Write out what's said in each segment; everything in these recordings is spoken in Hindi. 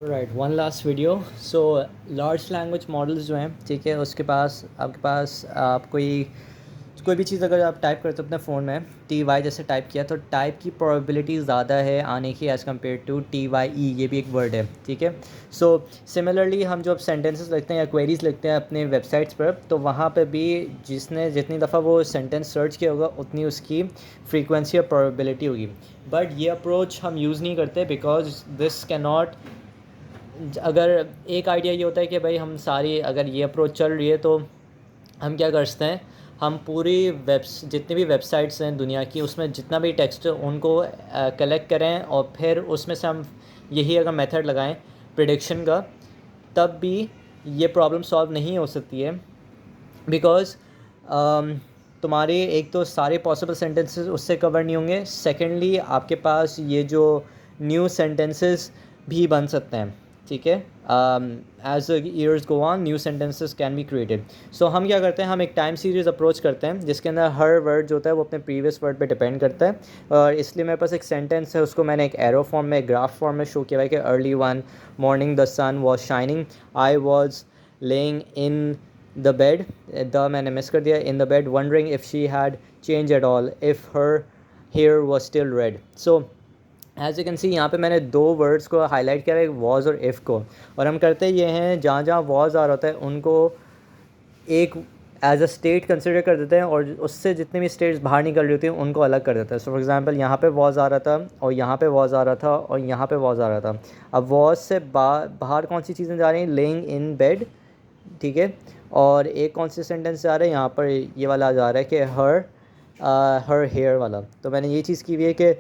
Right, one last video. So large language models जो हैं, ठीक है, उसके पास आपके पास आप कोई भी चीज़ अगर आप टाइप करते हो अपने फ़ोन में, टी वाई जैसे टाइप किया, तो टाइप की प्रोबेबिलिटी ज़्यादा है आने की as compare to T Y E, ये भी एक वर्ड है, ठीक है। सो सिमिलरली हम जो अब सेंटेंसेस लिखते हैं या क्वेरीज लिखते हैं अपने वेबसाइट्स पर, तो वहाँ पे भी जिसने जितनी दफ़ा वो सेंटेंस सर्च किया होगा उतनी उसकी फ्रीक्वेंसी और प्रोबेबिलिटी होगी। बट ये अप्रोच हम यूज़ नहीं करते बिकॉज दिस कैन नॉट। अगर एक आइडिया ये होता है कि भाई हम सारी, अगर ये अप्रोच चल रही है तो हम क्या करते हैं, हम पूरी जितनी भी वेबसाइट्स हैं दुनिया की, उसमें जितना भी टेक्स्ट है उनको कलेक्ट करें और फिर उसमें से हम यही अगर मेथड लगाएं प्रिडिक्शन का, तब भी ये प्रॉब्लम सॉल्व नहीं हो सकती है। बिकॉज तुम्हारे एक तो सारे पॉसिबल सेंटेंसेस उससे कवर नहीं होंगे, सेकेंडली आपके पास ये जो न्यू सेंटेंसेस भी बन सकते हैं, ठीक है। As years go on new sentences can be created. So हम क्या करते हैं, हम एक टाइम सीरीज अप्रोच करते हैं जिसके अंदर हर वर्ड जो होता है वो अपने प्रीवियस वर्ड पे डिपेंड करता है। और इसलिए मेरे पास एक सेंटेंस है, उसको मैंने एक एरो फॉर्म में, ग्राफ फॉर्म में शो किया है कि early one morning the sun was shining, I was laying in the bed, the मैंने मिस कर दिया, in the bed wondering if she had change at all, if her hair was still red. So as you can see यहाँ पे मैंने दो वर्ड्स को हाईलाइट किया है, एक वॉज और इफ़ को। और हम करते ये हैं, जहाँ जहाँ वॉज आ रहा होता है उनको एक एज अ स्टेट कंसिडर कर देते हैं और उससे जितनी भी स्टेट्स बाहर निकल रही होती हैं उनको अलग कर देता है। सो फॉर एग्जांपल यहाँ पे वॉज आ रहा था और यहाँ पे वॉज आ रहा था और यहाँ पे वॉज आ रहा था। अब वॉज से बाहर कौन सी चीज़ें जा रही हैं, लेइंग इन बेड, ठीक है। और एक कौन से सेंटेंस से आ रहा है, यहाँ पर ये वाला जा रहा है कि हर हेयर वाला। तो मैंने ये चीज़ की हुई है कि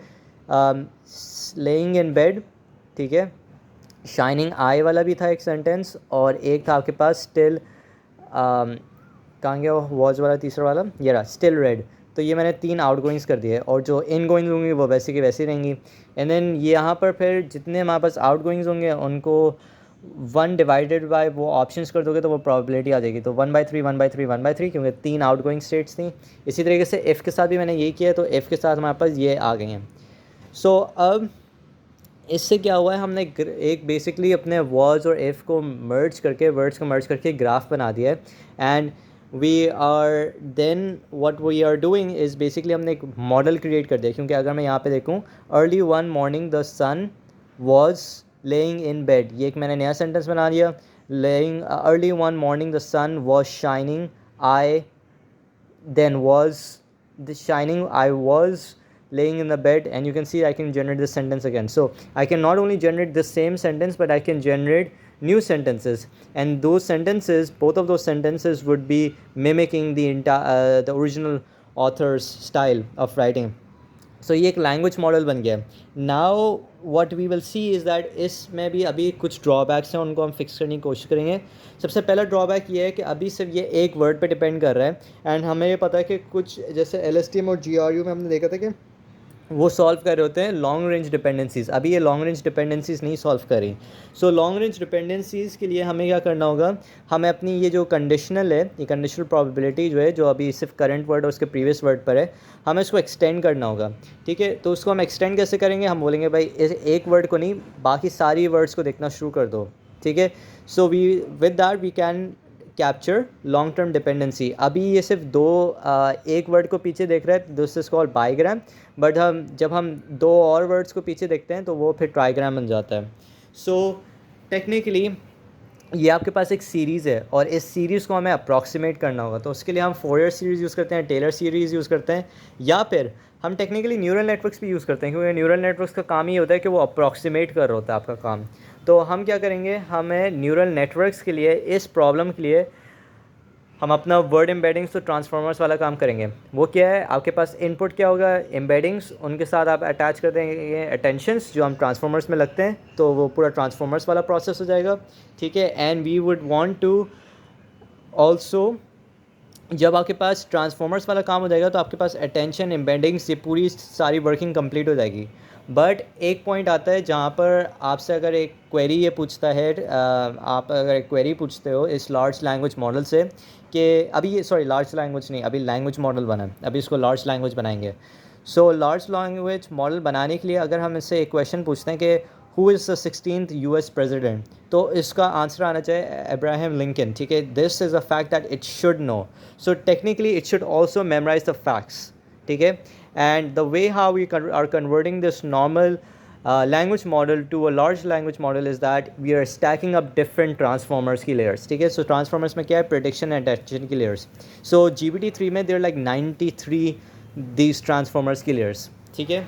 लेइंग इन बेड, ठीक है, शाइनिंग आई वाला भी था एक सेंटेंस, और एक था आपके पास स्टिल, कहाँ गया वॉज वाला तीसरा वाला, ये रहा स्टिल रेड। तो ये मैंने तीन आउट गोइंग्स कर दिए और जो इन गोइंग्स होंगी वो वैसे की वैसी रहेंगी। एंड देन ये यहाँ पर फिर जितने हमारे पास आउट गोइंग्स होंगे उनको वन डिवाइडेड बाय वो ऑप्शंस कर दोगे तो वो प्रोबेबिलिटी आ जाएगी। तो 1/3 1/3 1/3, क्योंकि तीन आउट गोइंग स्टेट्स थी। इसी तरीके से इफ़ के साथ भी मैंने यही किया, तो इफ़ के साथ हमारे पास ये आ गई हैं। सो अब इससे क्या हुआ है, हमने एक बेसिकली अपने वॉज और इफ़ को मर्ज करके, वर्ड्स को मर्ज करके ग्राफ बना दिया है। And we are then what we are doing is basically हमने एक मॉडल क्रिएट कर दिया। क्योंकि अगर मैं यहाँ पे देखूँ, early one morning the sun was laying in bed, ये एक मैंने नया सेंटेंस बना दिया। Laying early one morning the sun was shining, I then was the shining, I was laying in the bed, and you can see I can generate this sentence again. So I can not only generate the same sentence, but I can generate new sentences, and those sentences, both of those sentences would be mimicking the original author's style of writing. So ये एक लैंग्वेज मॉडल बन गया है। Now what we will see is that इसमें भी अभी कुछ ड्रॉबैक्स हैं, उनको हम फिक्स करने की कोशिश करेंगे। सबसे पहला ड्रॉबैक ये है कि अभी सिर्फ ये एक वर्ड पे डिपेंड कर रहा है। एंड हमें ये पता है कि कुछ जैसे LSTM और GRU में हमने देखा था कि वो सॉल्व कर रहे होते हैं लॉन्ग रेंज डिपेंडेंसीज़। अभी ये लॉन्ग रेंज डिपेंडेंसीज़ नहीं सॉल्व कर रही। सो लॉन्ग रेंज डिपेंडेंसीज़ के लिए हमें क्या करना होगा, हमें अपनी ये जो कंडीशनल है, ये कंडीशनल प्रोबेबिलिटी जो है, जो अभी सिर्फ करंट वर्ड और उसके प्रीवियस वर्ड पर है, हमें इसको एक्सटेंड करना होगा, ठीक है। तो उसको हम एक्सटेंड कैसे करेंगे, हम बोलेंगे भाई इस एक वर्ड को नहीं, बाकी सारी वर्ड्स को देखना शुरू कर दो, ठीक है। So we with that we can capture long term dependency. अभी ये सिर्फ एक वर्ड को पीछे देख रहा है, this is called bigram. But जब हम दो और वर्ड्स को पीछे देखते हैं तो वो फिर ट्राईग्राम बन जाता है। सो टेक्निकली ये आपके पास एक सीरीज़ है और इस सीरीज़ को हमें अप्रॉक्सीमेट करना होगा। तो उसके लिए हम फोरियर सीरीज़ यूज़ करते हैं, टेलर सीरीज़ यूज़ करते हैं, या फिर हम टेक्निकली न्यूरल नेटवर्क्स भी यूज़ करते हैं, क्योंकि न्यूरल नेटवर्क्स का काम ही होता है कि वो अप्रॉक्सीमेट कर रहा होता है आपका काम। तो हम क्या करेंगे, हमें न्यूरल नेटवर्क्स के लिए, इस प्रॉब्लम के लिए, हम अपना वर्ड एम्बेडिंग्स तो ट्रांसफॉर्मर्स वाला काम करेंगे। वो क्या है, आपके पास इनपुट क्या होगा, एम्बेडिंग्स, उनके साथ आप अटैच कर देंगे अटेंशंस जो हम ट्रांसफॉर्मर्स में लगते हैं, तो वो पूरा ट्रांसफॉर्मर्स वाला प्रोसेस हो जाएगा, ठीक है। And we would want to also, जब आपके पास ट्रांसफॉर्मर्स वाला काम हो जाएगा तो आपके पास अटेंशन, एम्बेडिंग्स, ये पूरी सारी वर्किंग कंप्लीट हो जाएगी। बट एक पॉइंट आता है जहाँ पर आपसे अगर एक क्वेरी ये पूछता है, आप अगर एक क्वेरी पूछते हो इस लार्ज लैंग्वेज मॉडल से कि अभी ये, सॉरी लार्ज लैंग्वेज नहीं, अभी लैंग्वेज मॉडल बना है, अभी इसको लार्ज लैंग्वेज बनाएंगे। सो लार्ज लैंग्वेज मॉडल बनाने के लिए अगर हम इससे एक क्वेश्चन पूछते हैं कि who is the 16th US president, तो इसका आंसर आना चाहिए अब्राहम लिंकन, ठीक है. This is a fact that it should know. So technically it should also memorise the facts, ठीक है. And the way how we are converting this normal language model to a large language model is that we are stacking up different transformers की layers, ठीक है. so transformers में क्या है, prediction and attention की layers. so GPT-3 में there are like 93 these transformers की layers, ठीक है.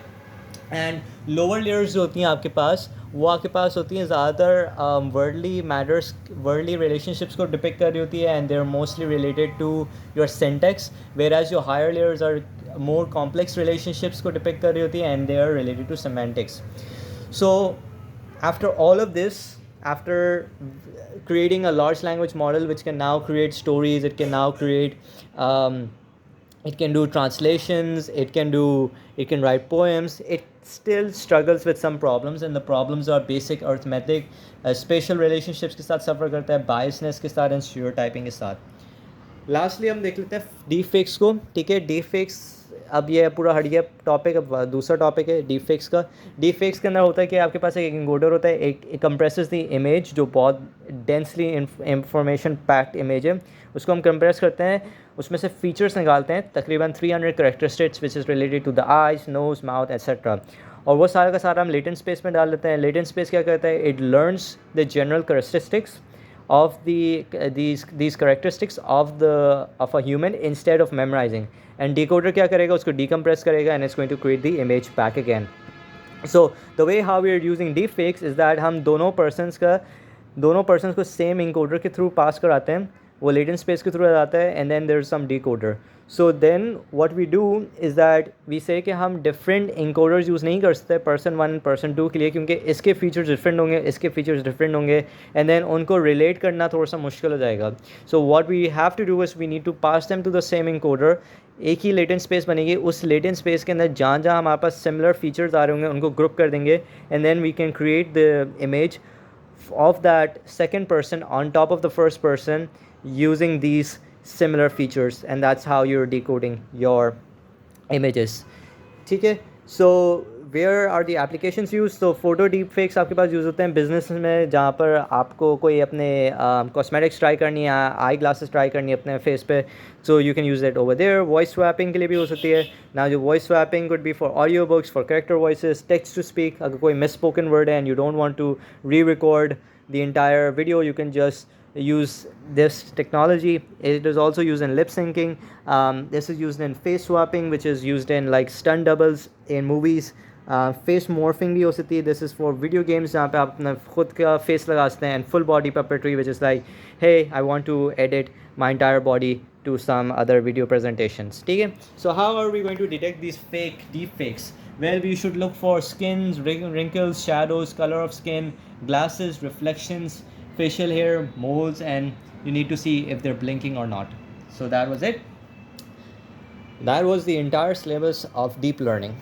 एंड लोअर लेयर्स जो होती हैं आपके पास, वो आपके पास होती हैं ज़्यादातर वर्डली मैटर्स, वर्डली रिलेशनशिप्स को डिपिक्ट कर रही होती है, and they are mostly related to your syntax, whereas your higher layers are more complex relationships को depict कर रही होती है, and they are related to semantics. So after all of this, after creating a large language model which can now create stories, it can now create it can do translations, it can write poems, it still struggles with some problems, and the problems are basic arithmetic, spatial relationships के साथ suffer करता है, biasness के साथ, and stereotyping के साथ. लास्टली हम देख लेते हैं डीप फेक्स को, ठीक है. डीप फेक्स, अब ये पूरा हट गया टॉपिक, अब दूसरा टॉपिक है डीप फेक्स का. डीप फेक्स के अंदर होता है कि आपके पास एक एन्कोडर होता है, एक कंप्रेसेस द इमेज, जो बहुत डेंसली इंफॉर्मेशन पैक्ड इमेज है, उसको हम कंप्रेस करते हैं, उसमें से फीचर्स निकालते हैं, तकरीबन 300 characteristics which is related to the eyes, nose, mouth etcetera, और वो सारा का सारा हम लेटेंट स्पेस में डाल देते हैं. लेटेंट स्पेस क्या करता है, it learns the general characteristics of these characteristics of a human instead of memorizing, and decoder क्या करेगा, उसको decompress करेगा, and it's going to create the image back again. So the way how we are using deepfakes is that हम दोनों persons को same encoder के through pass कराते हैं, वो latent space के through आता है, and then there's some decoder. So then what we do is that we say कि हम different encoders यूज़ नहीं कर सकते person 1 person 2 के लिए, क्योंकि इसके features different होंगे, इसके features different होंगे, and then उनको relate करना थोड़ा सा मुश्किल हो जाएगा. So what we have to do is we need to pass them to the same encoder. एक ही latent space बनेगी, उस latent space के अंदर जहाँ जहाँ हमारे पास similar features आ रहे होंगे उनको group कर देंगे, and then we can create the image of that second person on top of the first person using these similar features, and that's how you're decoding your images, ठीक है. So where are the applications used? So photo deepfakes आपके पास यूज़ होते हैं बिजनेस में, जहाँ पर आपको कोई अपने कॉस्मेटिक्स ट्राई करनी है, आई ग्लासेस ट्राई करनी है अपने फेस पे, so you can use that over there. Voice swapping के लिए भी हो सकती है. ना जो voice swapping could be for audio books, for character voices, text to speak. अगर कोई मिस स्पोकन वर्ड है and you don't want to re-record the entire video, you can just use this technology. It is also used in lip syncing. This is used in face swapping, which is used in like stunt doubles in movies. Face morphing भी हो सकती है. This is for video games, जहाँ पे आप अपना खुद का फेस लगा सकते हैं. And full body puppetry, which is like hey I want to edit my entire body to some other video presentations, ठीक है. So how are we going to detect this fake deep fakes? Well, we should look for skins, wrinkles, shadows, color of skin, glasses, reflections, facial hair, moles, and you need to see if they're blinking or not. So that was it. That was the entire syllabus of deep learning.